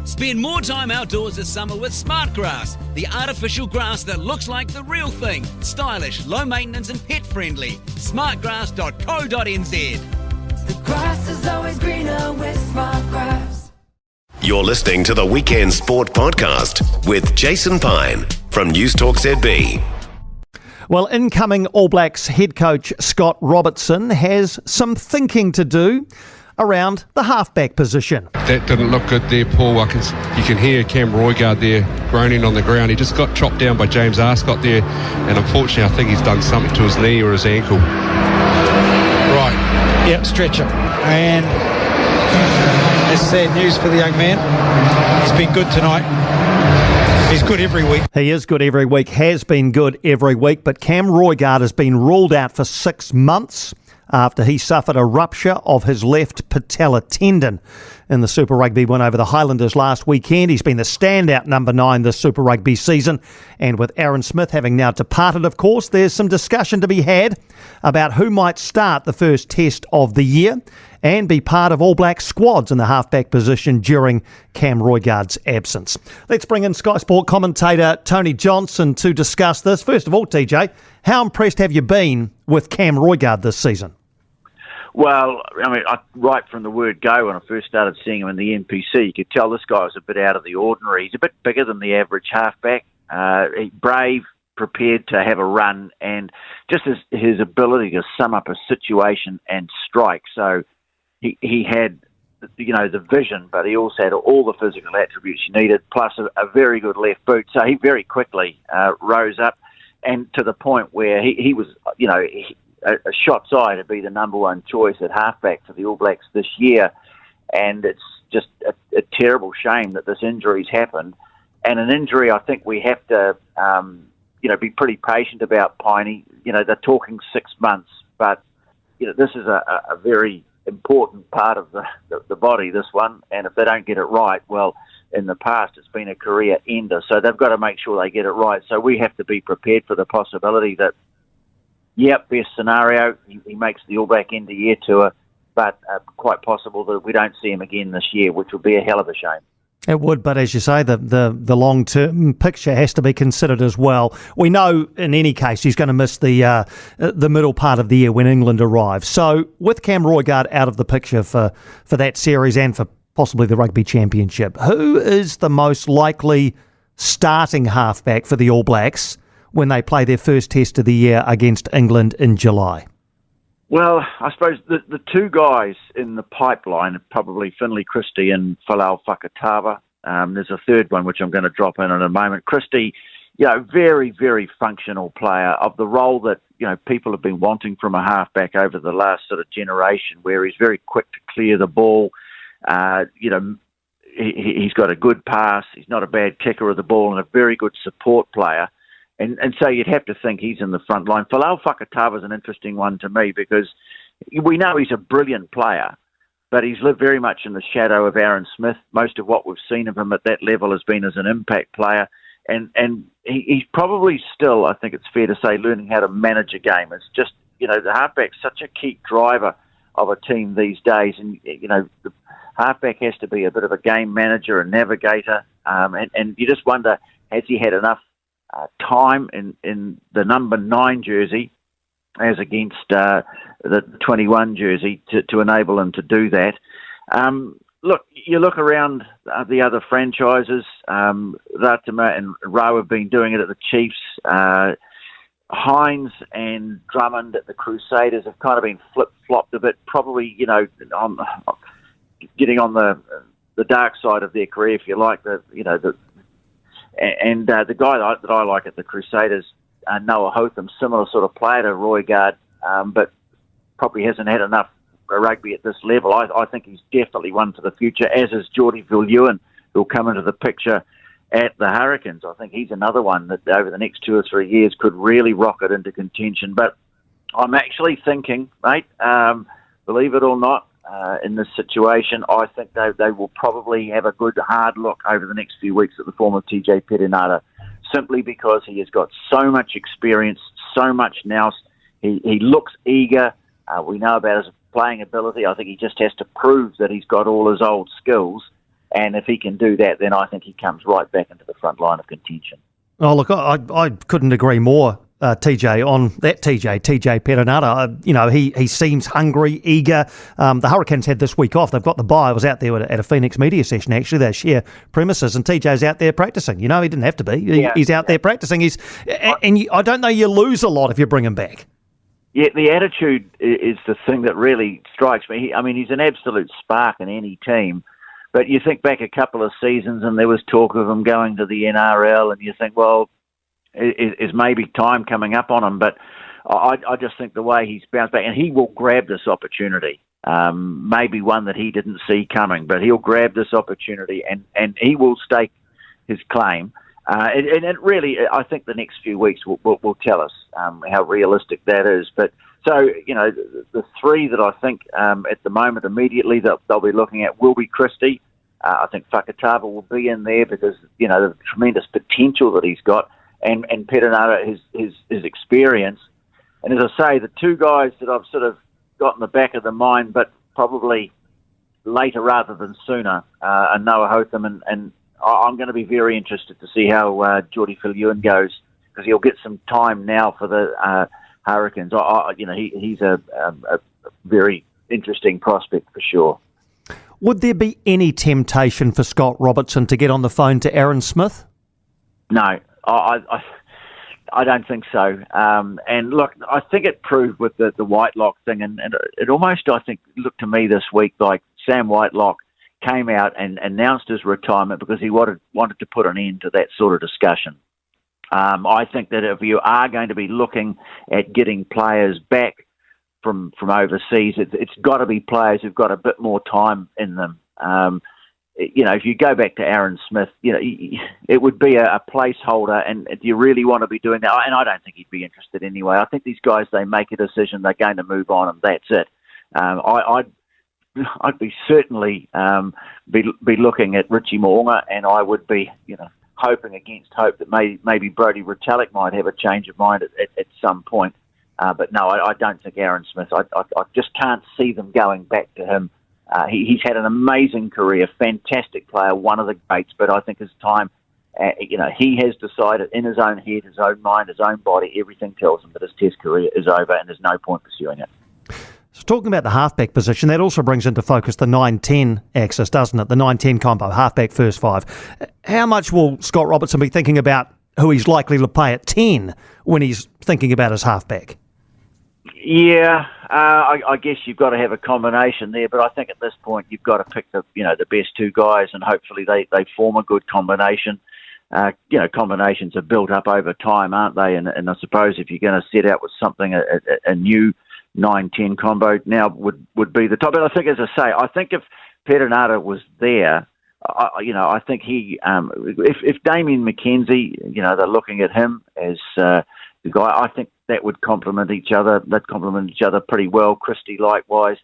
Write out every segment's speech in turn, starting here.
Spend more time outdoors this summer with Smart Grass, the artificial grass that looks like the real thing. Stylish, low maintenance and pet friendly. Smartgrass.co.nz. The grass is always greener with Smart Grass. You're listening to the Weekend Sport Podcast with Jason Pine from News Talk ZB. Well, incoming All Blacks head coach Scott Robertson has some thinking to do around the halfback position. That didn't look good there, Paul. You can hear Cam Roigard there groaning on the ground. He just got chopped down by James Arscott there, and unfortunately I think he's done something to his knee or his ankle. Right, yep, stretcher. And that's sad news for the young man. He's been good tonight. He's good every week. He is good every week, has been good every week, but Cam Roigard has been ruled out for 6 months after he suffered a rupture of his left patella tendon in the Super Rugby win over the Highlanders last weekend. He's been the standout number 9 this Super Rugby season, and with Aaron Smith having now departed, of course, there's some discussion to be had about who might start the first test of the year and be part of All Black squads in the halfback position during Cam Roigard's absence. Let's bring in Sky Sport commentator Tony Johnson to discuss this. First of all, TJ, how impressed have you been with Cam Roigard this season? Well, I mean, right from the word go, when I first started seeing him in the NPC, you could tell this guy was a bit out of the ordinary. He's a bit bigger than the average halfback. He's brave, prepared to have a run, and just his ability to sum up a situation and strike. So he had, the vision, but he also had all the physical attributes you needed, plus a very good left boot. So he very quickly rose up, and to the point where he was, a shot's eye to be the number one choice at halfback for the All Blacks this year. And it's just a terrible shame that this injury's happened. And an injury I think we have to, be pretty patient about, Piney. They're talking 6 months, but, this is a very important part of the body, this one. And if they don't get it right, well, in the past it's been a career ender. So they've got to make sure they get it right. So we have to be prepared for the possibility that, best scenario, he makes the All Black end of year tour, but quite possible that we don't see him again this year, which would be a hell of a shame. It would, but as you say, the long-term picture has to be considered as well. We know in any case he's going to miss the middle part of the year when England arrives. So with Cam Roigard out of the picture for that series and for possibly the Rugby Championship, who is the most likely starting halfback for the All Blacks when they play their first test of the year against England in July? Well, I suppose the two guys in the pipeline are probably Finlay Christie and Folau Fakatava. There's a third one which I'm going to drop in a moment. Christie, very, very functional player of the role that, people have been wanting from a halfback over the last sort of generation, where he's very quick to clear the ball. He's got a good pass. He's not a bad kicker of the ball and a very good support player. And so you'd have to think he's in the front line. Folau Fakatava is an interesting one to me because we know he's a brilliant player, but he's lived very much in the shadow of Aaron Smith. Most of what we've seen of him at that level has been as an impact player. And he's probably still, I think it's fair to say, learning how to manage a game. It's just, the halfback's such a key driver of a team these days. And, the halfback has to be a bit of a game manager and navigator. And you just wonder, has he had enough time in the number 9 jersey as against the 21 jersey to enable him to do that. Look, you look around the other franchises, Ratama and Rowe have been doing it at the Chiefs. Hines and Drummond at the Crusaders have kind of been flip-flopped a bit, probably, getting on the dark side of their career, if you like, And the guy that I like at the Crusaders, Noah Hotham, similar sort of player to Roigard, but probably hasn't had enough rugby at this level. I think he's definitely one for the future, as is Geordie Viljoen, who'll come into the picture at the Hurricanes. I think he's another one that over the next 2 or 3 years could really rocket into contention. But I'm actually thinking, mate, believe it or not, in this situation, I think they will probably have a good hard look over the next few weeks at the form of TJ Perenara, simply because he has got so much experience, so much nous. He looks eager. We know about his playing ability. I think he just has to prove that he's got all his old skills. And if he can do that, then I think he comes right back into the front line of contention. Oh, look, I couldn't agree more, TJ, on that TJ Perenara. He seems hungry, eager. The Hurricanes had this week off. They've got the bye. I was out there at a Phoenix media session, actually. They share premises, and TJ's out there practicing. He didn't have to be. He's out there practicing. I don't know you lose a lot if you bring him back. Yeah, the attitude is the thing that really strikes me. He's an absolute spark in any team. But you think back a couple of seasons and there was talk of him going to the NRL, and you think, well, is maybe time coming up on him? But I just think the way he's bounced back, and he will grab this opportunity, maybe one that he didn't see coming, but he'll grab this opportunity and he will stake his claim. And it really, I think the next few weeks will tell us how realistic that is. But so, the three that I think at the moment immediately that they'll be looking at will be Christie. I think Fakatava will be in there because, the tremendous potential that he's got, and Perenara, his experience. And as I say, the two guys that I've sort of got in the back of the mind, but probably later rather than sooner, are Noah Hotham, and I'm going to be very interested to see how Geordie Filiuin goes, because he'll get some time now for the Hurricanes. He's a very interesting prospect for sure. Would there be any temptation for Scott Robertson to get on the phone to Aaron Smith? No, I don't think so. And look, I think it proved with the Whitelock thing, and it almost, I think, looked to me this week like Sam Whitelock came out and announced his retirement because he wanted to put an end to that sort of discussion. I think that if you are going to be looking at getting players back from overseas, it's got to be players who've got a bit more time in them. If you go back to Aaron Smith, it would be a placeholder, and do you really want to be doing that? And I don't think he'd be interested anyway. I think these guys, they make a decision, they're going to move on, and that's it. I'd be certainly be looking at Richie Mo'unga, and I would be, hoping against hope that maybe Brodie Retallick might have a change of mind at some point. But no, I don't think Aaron Smith. I just can't see them going back to him. He's had an amazing career, fantastic player, one of the greats. But I think his time, he has decided in his own head, his own mind, his own body, everything tells him that his Test career is over, and there's no point pursuing it. So talking about the halfback position, that also brings into focus the 9-10 axis, doesn't it? The 9-10 combo, halfback first five. How much will Scott Robertson be thinking about who he's likely to play at 10 when he's thinking about his halfback? Yeah, I guess you've got to have a combination there, but I think at this point you've got to pick the best two guys, and hopefully they form a good combination. Combinations are built up over time, aren't they? And I suppose if you're going to set out with something, a new 9-10 combo now would be the top. But I think, as I say, I think if Perenara was there, I think he, if Damien McKenzie, they're looking at him as the guy, I think that would complement each other. They'd complement each other pretty well. Christie likewise.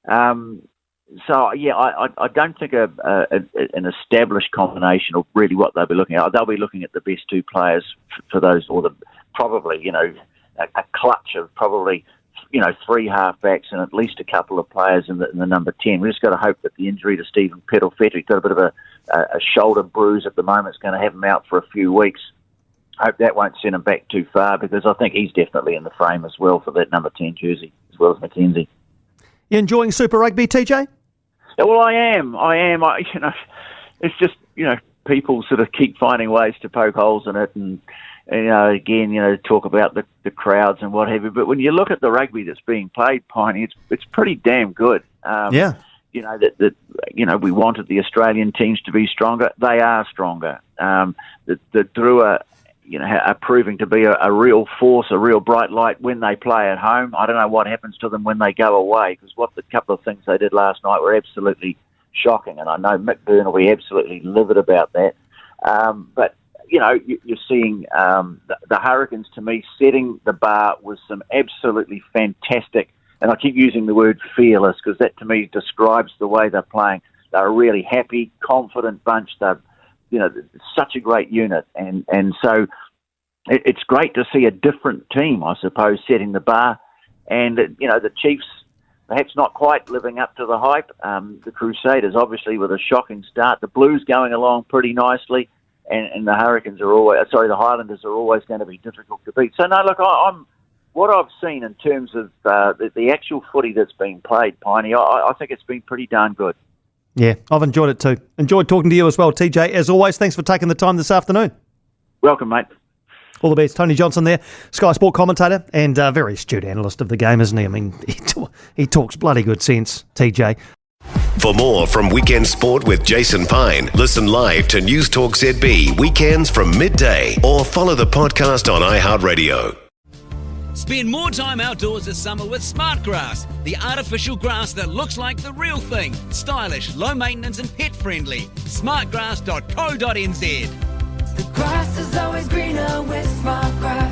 So yeah, I don't think an established combination of really what they'll be looking at. They'll be looking at the best two players for those, or probably a clutch of probably three halfbacks and at least a couple of players in the number 10. We just got to hope that the injury to Stephen Pettle-Fetcher, he's got a bit of a shoulder bruise at the moment. It's going to have him out for a few weeks. Hope that won't send him back too far, because I think he's definitely in the frame as well for that number 10 jersey, as well as McKenzie. You enjoying Super Rugby, TJ? Yeah, well, I am. It's just, people sort of keep finding ways to poke holes in it, and again, talk about the crowds and what have you. But when you look at the rugby that's being played, Piney, it's pretty damn good. Yeah. We wanted the Australian teams to be stronger. They are stronger. The Drua, are proving to be a real force, a real bright light when they play at home. I don't know what happens to them when they go away, because the couple of things they did last night were absolutely shocking, and I know Mick Byrne will be absolutely livid about that. But you're seeing the Hurricanes, to me, setting the bar with some absolutely fantastic, and I keep using the word fearless, because that to me describes the way they're playing. They're a really happy, confident bunch. They're, such a great unit, and so it's great to see a different team, I suppose, setting the bar. And the Chiefs, perhaps not quite living up to the hype. The Crusaders, obviously, with a shocking start. The Blues going along pretty nicely, and the Highlanders are always going to be difficult to beat. So, no, look, what I've seen in terms of the actual footy that's been played, Piney, I think it's been pretty darn good. Yeah, I've enjoyed it too. Enjoyed talking to you as well, TJ. As always, thanks for taking the time this afternoon. Welcome, mate. All the best. Tony Johnson there, Sky Sport commentator and very astute analyst of the game, isn't he? I mean, he talks bloody good sense, TJ. For more from Weekend Sport with Jason Pine, listen live to News Talk ZB weekends from midday or follow the podcast on iHeartRadio. Spend more time outdoors this summer with Smart Grass, the artificial grass that looks like the real thing. Stylish, low maintenance and pet friendly. Smartgrass.co.nz. The grass is always greener with Smart Grass.